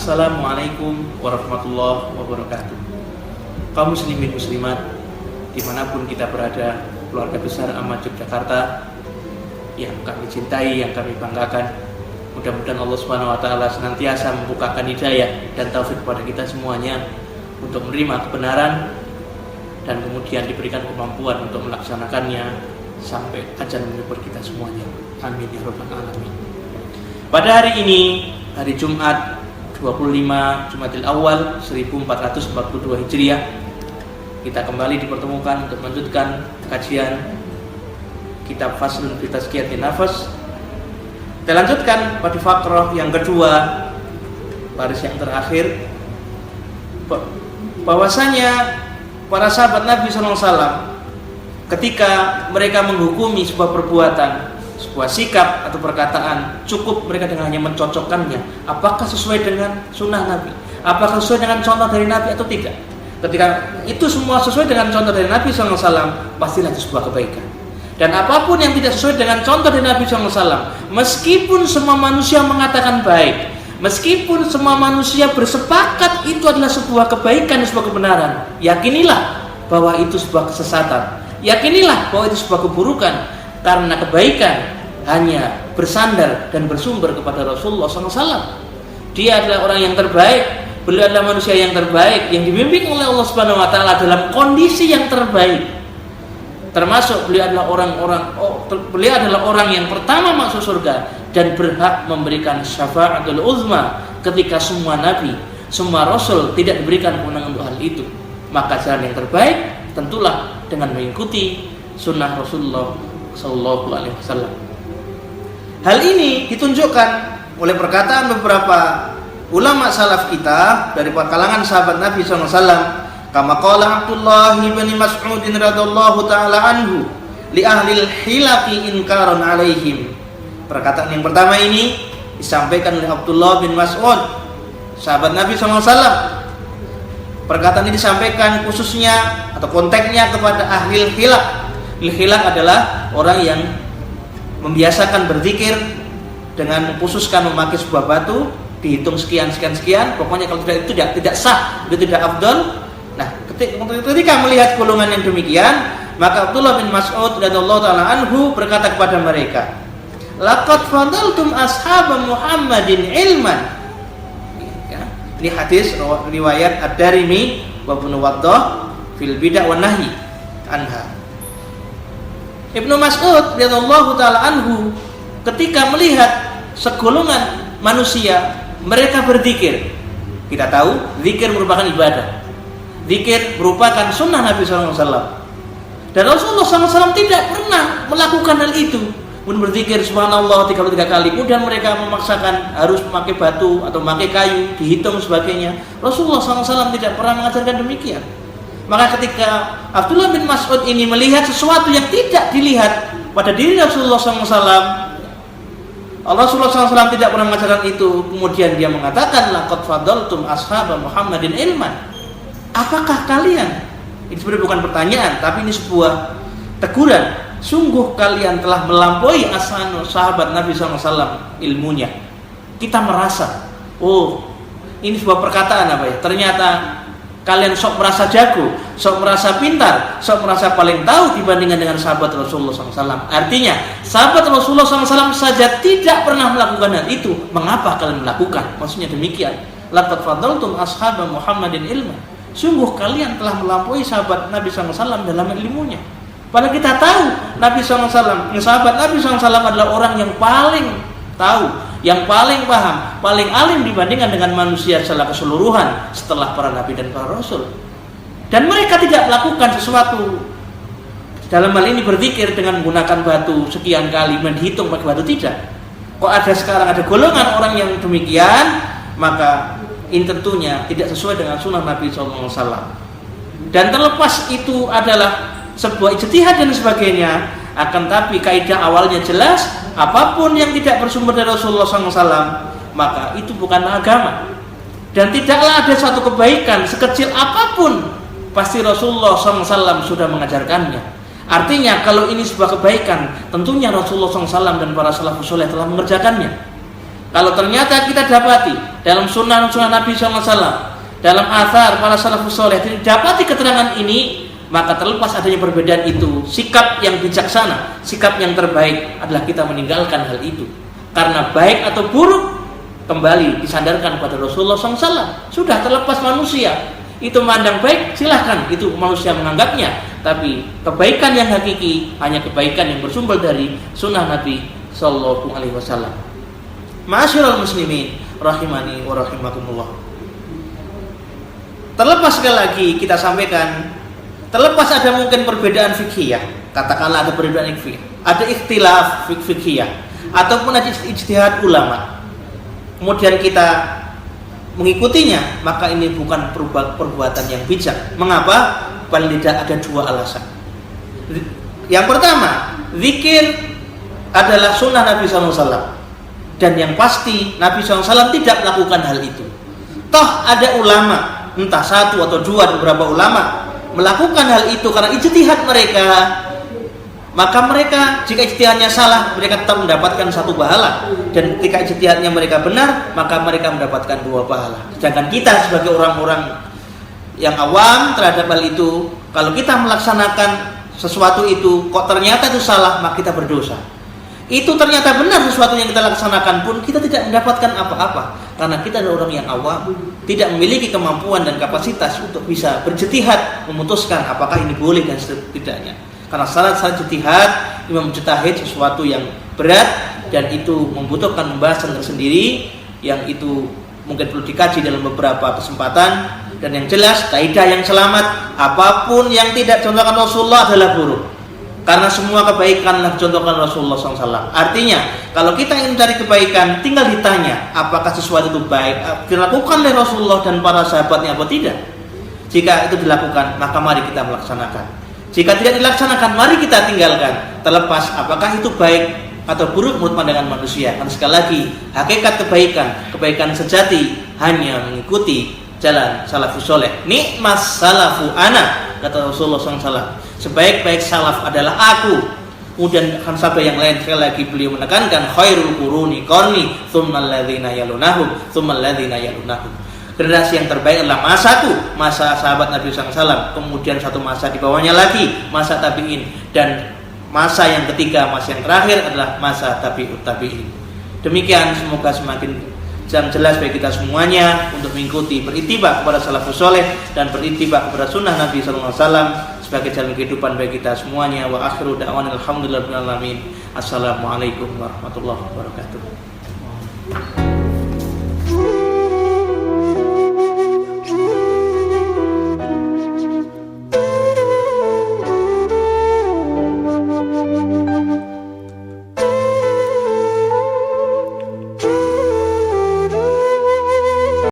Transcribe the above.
Assalamualaikum warahmatullahi wabarakatuh. Kaum muslimin muslimat dimanapun kita berada, keluarga besar Ahmad Yogyakarta yang kami cintai, yang kami banggakan, mudah-mudahan Allah Subhanahu wa Ta'ala senantiasa membukakan hidayah dan taufik kepada kita semuanya untuk menerima kebenaran dan kemudian diberikan kemampuan untuk melaksanakannya sampai ajal menjemput kita semuanya. Amin ya rabbal alamin. Pada hari ini, hari Jumat 25 Jumadil Awal 1442 Hijriah, kita kembali dipertemukan untuk melanjutkan kajian kitab Faslun fi Tazkiyatin Nafas. Kita lanjutkan pada fakrah yang kedua, baris yang terakhir, bahwasanya para sahabat Nabi SAW ketika mereka menghukumi sebuah perbuatan, sebuah sikap atau perkataan, cukup mereka dengan hanya mencocokkannya apakah sesuai dengan sunnah Nabi, apakah sesuai dengan contoh dari Nabi atau tidak. Ketika itu semua sesuai dengan contoh dari Nabi SAW, pastilah itu sebuah kebaikan. Dan apapun yang tidak sesuai dengan contoh dari Nabi SAW, meskipun semua manusia mengatakan baik, meskipun semua manusia bersepakat itu adalah sebuah kebaikan, sebuah kebenaran, yakinilah bahwa itu sebuah kesesatan, yakinilah bahwa itu sebuah keburukan, karena kebaikan hanya bersandar dan bersumber kepada Rasulullah SAW. Dia adalah orang yang terbaik, beliau adalah manusia yang terbaik, yang dibimbing oleh Allah Subhanahu wa Ta'ala dalam kondisi yang terbaik. Termasuk beliau adalah beliau adalah orang yang pertama masuk surga dan berhak memberikan syafaatul uzma ketika semua nabi, semua rasul tidak diberikan kewenangan untuk hal itu. Maka jalan yang terbaik tentulah dengan mengikuti sunnah Rasulullah Sallallahu Alaihi Wasallam. Hal ini ditunjukkan oleh perkataan beberapa ulama salaf kita dari kalangan sahabat Nabi SAW. Kama qala Abdullah bin Mas'ud radhiyallahu taala anhu li ahli al-hilaqi inkaron alaihim. Perkataan yang pertama ini disampaikan oleh Abdullah bin Mas'ud, sahabat Nabi SAW. Perkataan ini disampaikan khususnya atau konteksnya kepada ahli al-hilaq. Hilak adalah orang yang membiasakan berzikir dengan mengkhususkan memakai sebuah batu, dihitung sekian, pokoknya kalau tidak sah, itu tidak afdal. Nah, ketika melihat golongan yang demikian, maka Abdullah bin Mas'ud radhiyallahu taala anhu berkata kepada mereka, laqad fadaltum ashab Muhammadin ilman. Ya, ini hadis riwayat Ad-Darimi wa Ibnu Waddah fil Bid'ah wan Nahy anha. Ibnu Mas'ud radhiyallahu taala anhu ketika melihat segolongan manusia mereka berzikir. Kita tahu zikir merupakan ibadah. Zikir merupakan sunnah Nabi SAW. Dan Rasulullah SAW tidak pernah melakukan hal itu. Kemudian berzikir subhanallah 33 kali, kemudian mereka memaksakan harus memakai batu atau memakai kayu, dihitung sebagainya. Rasulullah SAW tidak pernah mengajarkan demikian. Maka ketika Abdullah bin Mas'ud ini melihat sesuatu yang tidak dilihat pada diri Rasulullah SAW, Rasulullah SAW tidak pernah mengajarkan itu. Kemudian dia mengatakan, laqad fadaltum ashab Muhammadin ilman. Apakah kalian, ini sebenarnya bukan pertanyaan, tapi ini sebuah teguran, sungguh kalian telah melampaui sahabat Nabi SAW ilmunya. Kita merasa, oh ini sebuah perkataan apa ya, ternyata kalian sok merasa jago, sok merasa pintar, sok merasa paling tahu dibandingkan dengan sahabat Rasulullah SAW. Artinya, sahabat Rasulullah SAW saja tidak pernah melakukan hal itu. Mengapa kalian melakukan? Maksudnya demikian. Laqad fadaltum ashab Muhammadin ilman. Sungguh kalian telah melampaui sahabat Nabi SAW dalam ilmunya. Padahal kita tahu Nabi SAW, sahabat Nabi SAW adalah orang yang paling tahu, yang paling paham, paling alim dibandingkan dengan manusia secara keseluruhan setelah para nabi dan para rasul. Dan mereka tidak melakukan sesuatu dalam hal ini berzikir dengan menggunakan batu sekian kali, menghitung pakai batu, tidak. Kok ada sekarang ada golongan orang yang demikian, maka ini tentunya tidak sesuai dengan sunnah Nabi SAW. Dan terlepas itu adalah sebuah ijtihad dan sebagainya, akan tapi kaidah awalnya jelas, apapun yang tidak bersumber dari Rasulullah SAW, maka itu bukanlah agama. Dan tidaklah ada suatu kebaikan sekecil apapun, pasti Rasulullah SAW sudah mengajarkannya. Artinya kalau ini sebuah kebaikan, tentunya Rasulullah SAW dan para salafus saleh telah mengerjakannya. Kalau ternyata kita dapati dalam sunnah-sunnah Nabi SAW, dalam athar para salafus soleh didapati keterangan ini, maka terlepas adanya perbedaan itu, sikap yang bijaksana, sikap yang terbaik adalah kita meninggalkan hal itu. Karena baik atau buruk kembali disandarkan pada Rasulullah SAW. Sudah terlepas manusia itu memandang baik, silahkan, itu manusia menganggapnya. Tapi kebaikan yang hakiki hanya kebaikan yang bersumber dari sunnah Nabi SAW. Ma'asyiral muslimin rahimani wa rahimakumullah. Terlepas sekali lagi kita sampaikan, terlepas ada mungkin perbedaan fikhiyah, katakanlah ada perbedaan fikhiyah, ada ikhtilaf fikhiyah ataupun ada ijtihad ulama, kemudian kita mengikutinya, maka ini bukan perbuatan yang bijak. Mengapa? Paling tidak ada dua alasan. Yang pertama, zikir adalah sunnah Nabi SAW, dan yang pasti Nabi SAW tidak melakukan hal itu. Toh ada ulama, entah satu atau dua, beberapa ulama melakukan hal itu karena ijtihad mereka, maka mereka jika ijtihadnya salah, mereka tetap mendapatkan satu pahala, dan ketika ijtihadnya mereka benar, maka mereka mendapatkan dua pahala. Sedangkan kita sebagai orang-orang yang awam terhadap hal itu, kalau kita melaksanakan sesuatu itu kok ternyata itu salah, maka kita berdosa. Itu ternyata benar sesuatu yang kita laksanakan pun kita tidak mendapatkan apa-apa, karena kita adalah orang yang awam, tidak memiliki kemampuan dan kapasitas untuk bisa berjtihad memutuskan apakah ini boleh dan setidaknya. Karena syarat-syarat ijtihad, imam mujtahid sesuatu yang berat, dan itu membutuhkan pembahasan tersendiri yang itu mungkin perlu dikaji dalam beberapa kesempatan. Dan yang jelas, kaidah yang selamat, apapun yang tidak contohkan Rasulullah adalah buruk, karena semua kebaikan adalah contohkan Rasulullah SAW. Artinya, kalau kita ingin mencari kebaikan, tinggal ditanya apakah sesuatu itu baik, dilakukan oleh Rasulullah dan para sahabatnya atau tidak. Jika itu dilakukan, maka mari kita melaksanakan. Jika tidak dilaksanakan, mari kita tinggalkan. Terlepas apakah itu baik atau buruk menurut pandangan manusia. Karena sekali lagi, hakikat kebaikan sejati hanya mengikuti jalan salafus soleh. Nikmas salafu ana, kata Rasulullah SAW. Sebaik-baik salaf adalah aku. Kemudian akan sabda yang lain, sekali lagi beliau menekankan khairul quruni qarni tsummal ladzina yalunahum tsummal ladzina yalunahum. Generasi yang terbaik adalah masaku, masa sahabat Nabi SAW, kemudian satu masa di bawahnya lagi masa tabi'in, dan masa yang ketiga, masa yang terakhir adalah masa tabi'ut tabi'in. Demikian, semoga semakin jelas bagi kita semuanya untuk mengikuti, berittiba kepada salafus soleh dan berittiba kepada sunnah Nabi SAW sebagai jalan kehidupan bagi kita semuanya. Wa akhiru da'wana alhamdulillahirabbil alamin. Assalamualaikum warahmatullahi wabarakatuh.